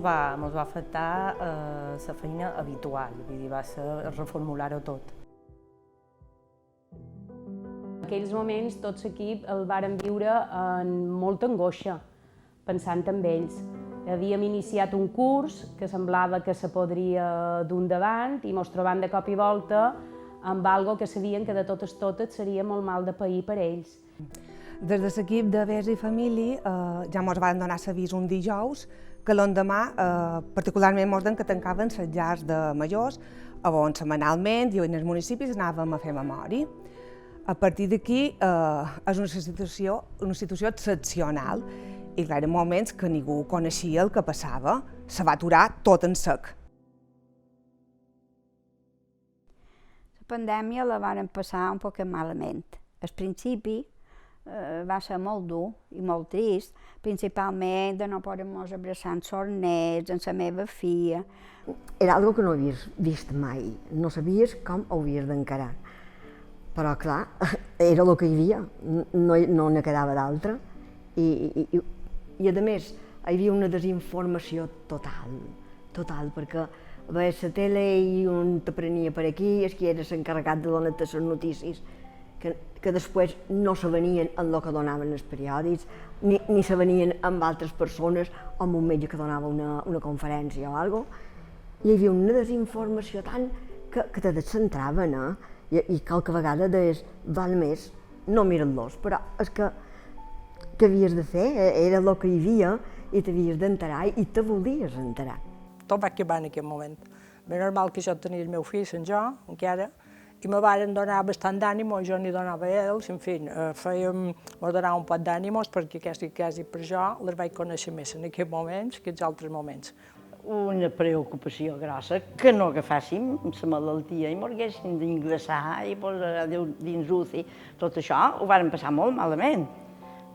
mos va afectar la feina habitual, vull dir, va ser reformular-ho tot. En aquells moments tot l'equip el vàrem viure amb molta angoixa, pensant en ells. Havíem iniciat un curs que semblava que se podria dur endavant i ens trobàvem de cop i volta amb algo que sabien que de totes seria molt mal de pair per ells. Des de l'equip de Ves i Família ja ens van donar l'avís un dijous que l'endemà particularment ens deien que tancaven les llars de majors on setmanalment i en els municipis anàvem a fer memòria. A partir d'aquí és una situació excepcional i clar, eren moments que ningú coneixia el que passava, se va aturar tot en sec. La pandèmia la varen passar un poc malament. Al principi va ser molt dur i molt trist, principalment de no poder-nos abraçar amb els nets, amb la meva filla. Era algo que no havies vist mai, no sabies com ho havies d'encarar. Però clar, era el que hi havia, no ne quedava d'altra. I a més, hi havia una desinformació total, perquè veies la tele i un t'aprenia per aquí, és qui era l'encarregat de donar-te les notícies, que després no se venien en el que donaven els periòdics, ni se venien amb altres persones o amb un metge que donava una conferència o alguna cosa. Hi havia una desinformació tant que te descentraven, i qualque vegada deies, val més, no miren-los, però és que havies de fer, era el que hi havia i t'havies d'enterar i te volies enterar. Tot va acabar en aquell moment. És normal que jo tenia el meu fill, en jo, encara, i me varen donar bastant d'ànim, jo n'hi donava a ells, en fi, mos donava un poc d'ànimos perquè quasi per jo les vaig conèixer més en aquells moments que els altres moments. Una preocupació grossa, que no agafàssim la malaltia i mos haguéssim d'ingressar i posar dins UCI. Tot això ho varen passar molt malament.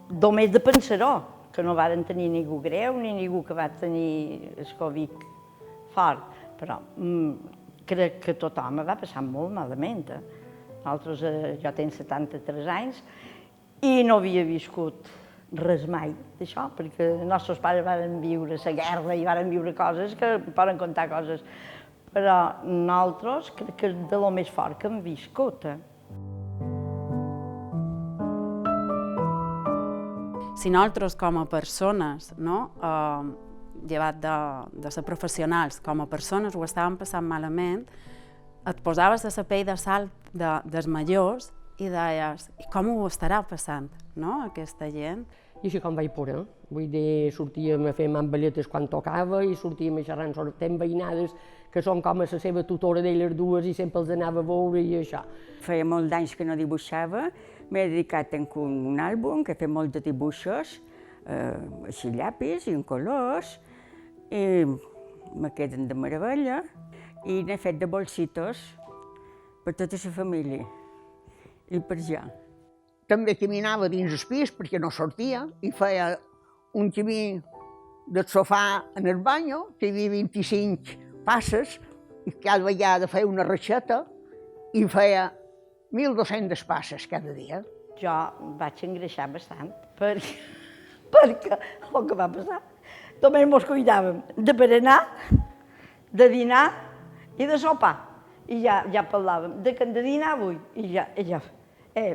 Només de pensar-ho, que no varen tenir ningú greu ni ningú que va tenir el Covid fort, però crec que tothom va passar molt malament. Nosaltres, jo tinc 73 anys i no havia viscut res mai d'això, perquè els nostres pares van viure la guerra i van viure coses que poden contar coses, però nosaltres crec que és de lo més fort que hem viscut. Si nosaltres com a persones, llevat de ser professionals, com a persones ho estàvem passant malament, et posaves a la pell de salt dels majors i deies, i com ho estarà passant, aquesta gent? I així com vaig poder, vull dir, sortíem a fer mamballetes quan tocava i sortíem a xerrar amb les veïnades que són com a la seva tutora d'elles dues i sempre els anava a veure i això. Feia molt d'anys que no dibuixava, m'he dedicat a un àlbum que fa molts de dibuixos, així llapis i en colors, i me queden de meravella, i n'he fet de bolsitos per tota la família i per jo. També caminava dins el pis perquè no sortia i feia un camí del sofà en el bany, que hi havia 25 passes i cada vegada feia una reixeta i feia 1.200 passes cada dia. Jo vaig engreixar bastant perquè el que va passar. Només ens cuidàvem de berenar, de dinar i de sopar. I ja parlàvem de que hem de dinar avui i ja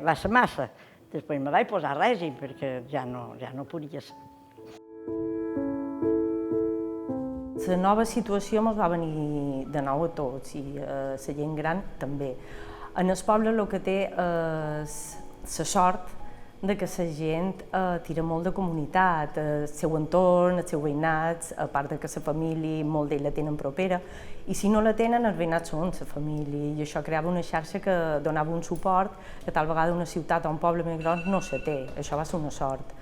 va ser massa. Després me vaig posar règim perquè ja no podia ser. La nova situació ens va venir de nou a tots i a la gent gran també. En el poble el que té és la sort de que la gent tira molt de comunitat, el seu entorn, els seus veïnats, a part de que la família, molt d'ells la tenen propera, i si no la tenen, els veïnats són la família, i això creava una xarxa que donava un suport que tal vegada una ciutat o un poble més gran no se té. Això va ser una sort.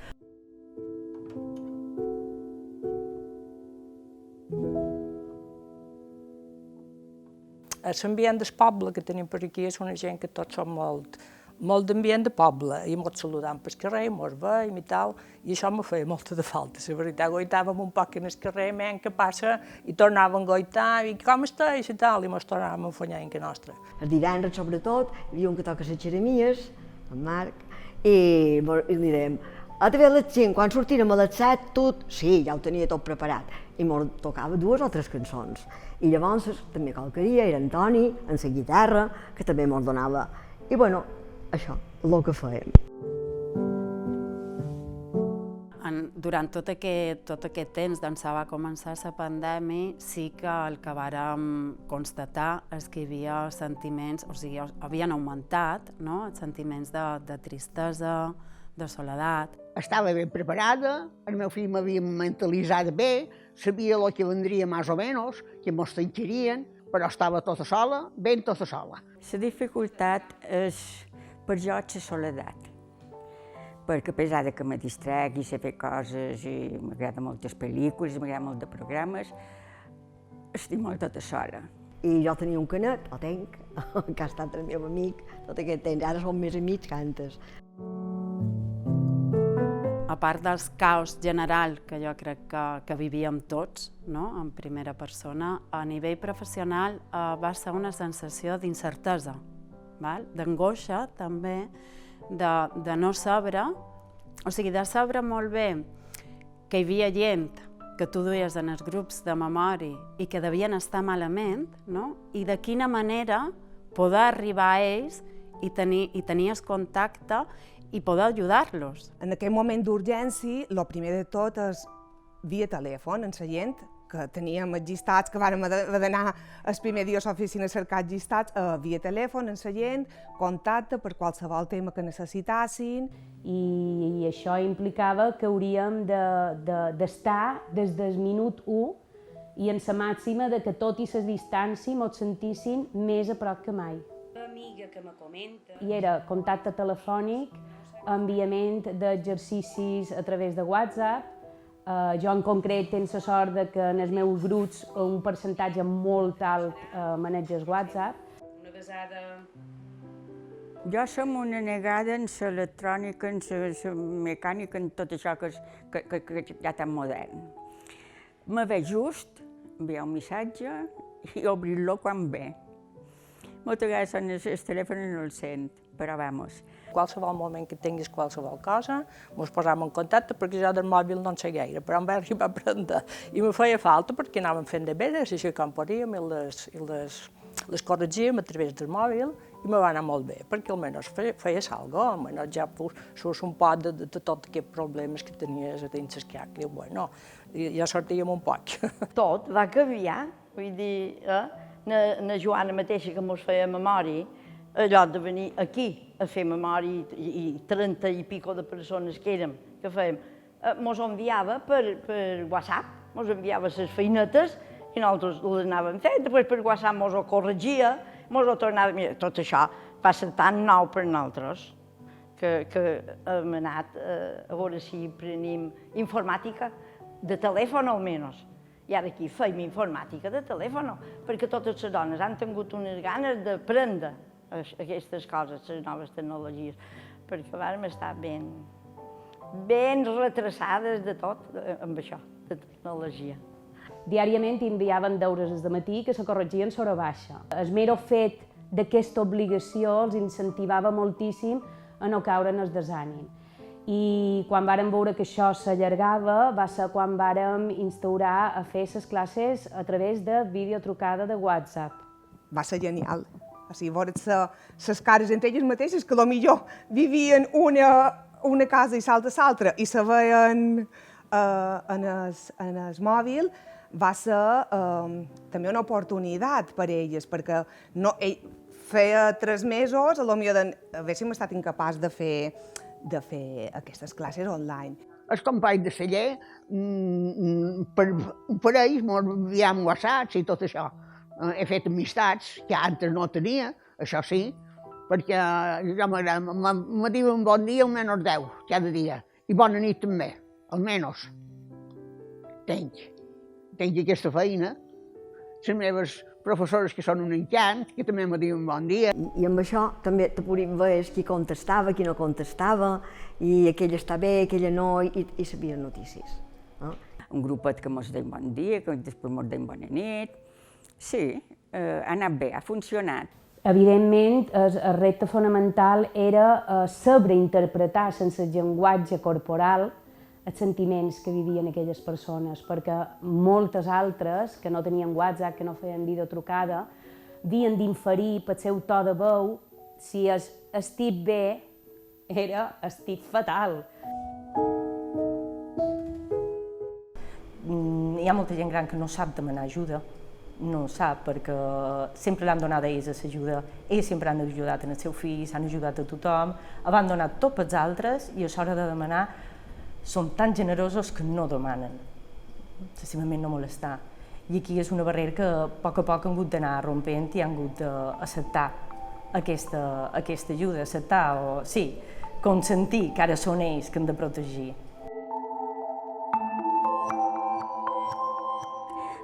L'ambient del poble que tenim per aquí és una gent que tots som molt d'ambient de poble, i ens saludam pel carrer, ens veiem i tal, i això me feia molta de falta, la veritat. Goitàvem un poc en el carrer, què passa, i tornàvem a goitar, i com estàs, i tal, i ens tornàvem a enfonyar en que nostra. Els divendres, sobretot, hi havia un que toca les xeremies, en Marc, i li dèiem, a TV les 5, quan sortirem a les 7, tot, sí, ja ho tenia tot preparat. i ens tocava 2 o 3 cançons. I llavors també qualqueria era en Toni, en la guitarra, que també ens donava. I bueno, això, el que fèiem. Durant tot aquest temps d'on va començar la pandèmia, sí que el que vàrem constatar és que hi havia sentiments, o sigui, havien augmentat, no?, els sentiments de tristesa, de soledat. Estava ben preparada, el meu fill m'havia mentalitzat bé, sabia el que vendria més o menys, que mos tancarien, però estava tota sola, ben tota sola. La dificultat és, per jo, la soledat. Perquè a pesar que me distregui, sé fer coses i m'agraden moltes pel·lícules, m'agraden molt de programes, estic molt tota sola. I jo tenia un canet, o tenc, que ha estat el meu amic tot aquest temps. Ara som més amics que antes. A part dels caos general que jo crec que vivíem tots, no?, en primera persona, a nivell professional va ser una sensació d'incertesa, d'angoixa també, de no saber, o sigui, de saber molt bé que hi havia gent que tu duies en els grups de memòria i que devien estar malament, no?, i de quina manera poder arribar a ells i tenir el contacte i poder ajudar-los. En aquell moment d'urgència, el primer de tot és via telèfon, en la gent, que teníem els llistats, que vàrem haver d'anar el primer dia a l'oficina a cercar els llistats, via telèfon, en la gent, contacte per qualsevol tema que necessitassin. I això implicava que hauríem d'estar des del minut 1 i en la màxima de que tot i les distàncies ens sentissin més a prop que mai. Amiga que me comenta. I era contacte telefònic, enviament d'exercicis a través de WhatsApp. Jo en concret tenc la sort que en els meus grups un percentatge molt alt maneges WhatsApp. Una besada. Jo som una negada en l'electrònica, en la mecànica, en tot això que ja tan modern. Me ve just, enviar un missatge i obrir-lo quan ve. Moltes vegades en el telèfon no el sent, però vamos. Qualsevol moment que tinguis qualsevol cosa, ens posàvem en contacte, perquè jo del mòbil no en sé gaire, però em vaig arribar a aprendre. I me feia falta perquè anàvem fent deberes, així com podíem, i les corregíem a través del mòbil, i me va anar molt bé, perquè almenys feies alguna cosa, almenys ja surts un poc de tots aquests problemes que tenies a dins l'esquac, i bueno, ja sortíem un poc. Tot va canviar, vull dir, na Joana mateixa que mos feia memòria, allò de venir aquí a fer memòria i 30 i pico de persones que érem, que fèiem, mos enviava per WhatsApp, mos enviava les feinetes i nosaltres les anàvem fent, després per WhatsApp mos ho corregia, mos ho tornava... Mira, tot això va ser tan nou per nosaltres que hem anat a veure si aprenim informàtica de telèfon almenys. I ara aquí feim informàtica de telèfon, perquè totes les dones han tingut unes ganes d'aprendre aquestes coses, les noves tecnologies, perquè vàrem estar ben retrasades de tot amb això, de tecnologia. Diàriament enviaven deures des de matí que se corregien sobre baixa. El mero fet d'aquesta obligació els incentivava moltíssim a no caure en el desànim. I quan vàrem veure que això s'allargava va ser quan vàrem instaurar a fer les classes a través de videotrucada de WhatsApp. Va ser genial. O sigui, veure les cares entre elles mateixes, que potser vivien una casa i l'altra, i se veien en el mòbil, va ser també una oportunitat per elles, perquè feia 3 mesos potser haguéssim estat incapaç de fer aquestes classes online. Els companys de celler, per ells, ens enviam whatsapps i tot això. He fet amistats que antes no tenia, això sí, perquè jo m'agrada, me diuen bon dia almenys 10 cada dia, i bona nit també, almenys. Tenc aquesta feina. Les meves professores que són un encant, que també me diuen bon dia. I amb això també te podíem veure qui contestava, qui no contestava, i aquella està bé, aquella no, i sabien notícies. Un grupet que mos deien bon dia, que després mos deien bona nit. Sí, ha anat bé, ha funcionat. Evidentment, el repte fonamental era saber interpretar sense llenguatge corporal els sentiments que vivien aquelles persones, perquè moltes altres, que no tenien WhatsApp, que no feien videotrucada, havien d'inferir pel seu to de veu si estic bé era estic fatal. Hi ha molta gent gran que no sap demanar ajuda, no sap, perquè sempre l'han donat a ells l'ajuda, ells sempre han ajudat en el seu fill, s'han ajudat a tothom, han donat tot pels altres i a l'hora de demanar són tan generosos que no demanen, senzillament no molestar. I aquí és una barrera que a poc han hagut d'anar rompent i han hagut d'acceptar aquesta ajuda, acceptar o, sí, consentir que ara són ells que han de protegir.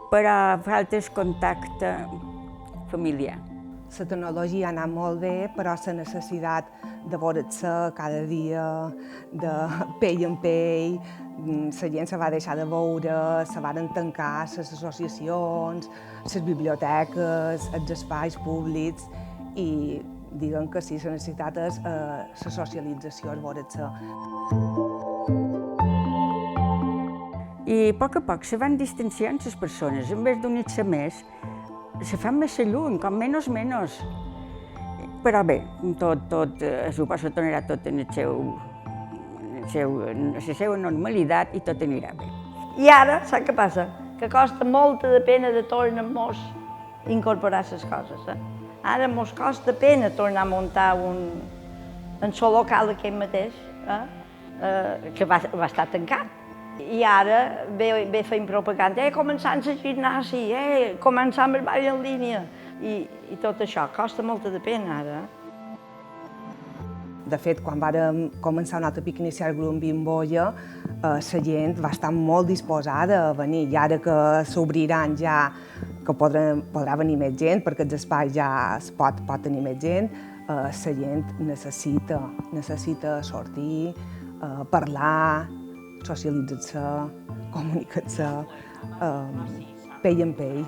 Però falta el contacte familiar. La tecnologia ha anat molt bé, però la necessitat de veure's cada dia, de pell en pell, la gent se va deixar de veure, se van tancar les associacions, les biblioteques, els espais públics i diguem que sí, la necessitat és la socialització, el veure's. I a poc se van distanciant les persones, en vez d'unir-se més, se fan més lluny, com menys. Però bé, tot suposo tornarà tot en la seva normalitat i tot anirà bé. I ara, saps què passa? Que costa molta de pena de tornar-nos a incorporar les coses. Ara mos costa pena tornar a muntar un sol local aquell mateix, que va estar tancat. I ara ve fent propaganda, començant el gimnasi, començant el ball en línia. I tot això costa molta de pena ara. De fet, quan vàrem començar un altre pic inicial el grup Bimbolla, la gent va estar molt disposada a venir. I ara que s'obriran ja, que podrà venir més gent, perquè els espais ja es pot tenir més gent, la gent necessita sortir, parlar, socialitzar-se, comunicar-se, pell en pell.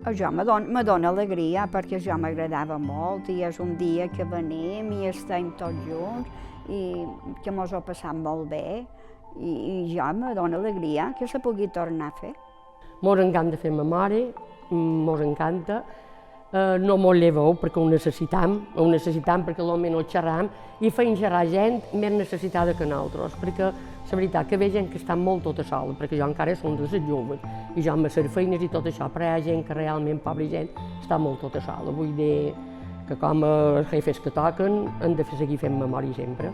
Això me dona alegria perquè això m'agradava molt i és un dia que venim i estem tots junts i que mos ho passam molt bé i jo me dona alegria que se pugui tornar a fer. Mos encanta fer memòria, mos encanta. No mos lleveu perquè ho necessitam perquè almenys xerram i feim xerrar gent més necessitada que nosaltres, perquè la veritat que ve gent que està molt tota sola, perquè jo encara som de les joves i jo amb les feines i tot això, però hi ha gent que realment, pobra gent, està molt tota sola. Vull dir que com els jefes que toquen hem de seguir fent memòria sempre.